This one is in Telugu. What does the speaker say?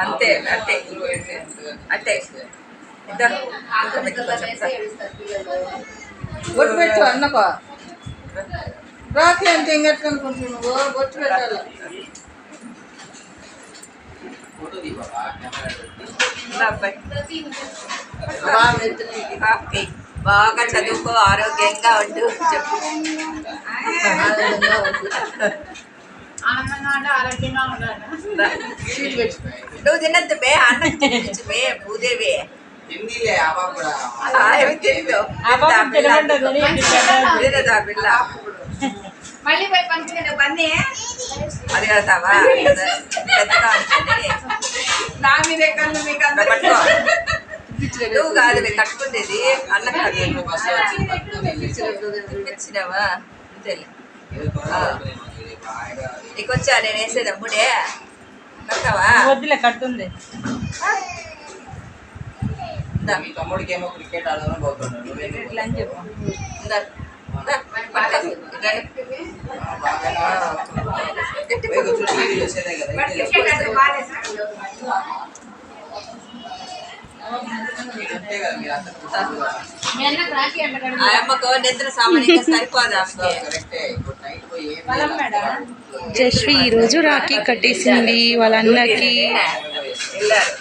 అంతే అంతే అంతే ఇద్దరు బొట్టు పెట్టు అన్నకో రాఖీ అంటే ఇంకెట్లా అనుకుంటున్నావు బొట్టు పెట్టాలి బాగా చదువుకో ఆరోగ్యంగా ఉండు చెప్పు నువ్వు తినద్దు బే అన్నం తినిపించు బే భూదేవి పిల్ల మళ్ళీ పోయి పంచుకునే పని అది కడతావా పెద్దగా ఉంటుంది నా మీదే కళ్ళు మీకు పట్టుకో నువ్వు కాదు మేము కట్టుకునేది అన్నం తినిపించినావా అంతేలే నీకు వచ్చా నేను వేసేది అమ్ముడే కడతావా వద్దులే కట్టుంది తమ్ముడికి ఏమో క్రికెట్ ఆడదాం పోతున్నాడు ఇట్లా అని చెప్పు చేసేదే కదా అమ్మకు నిద్ర సామాన్యంగా సరిపోదా జశ్వి ఈరోజు రాఖీ కట్టేసింది వాళ్ళ అన్నకి. వెళ్ళారు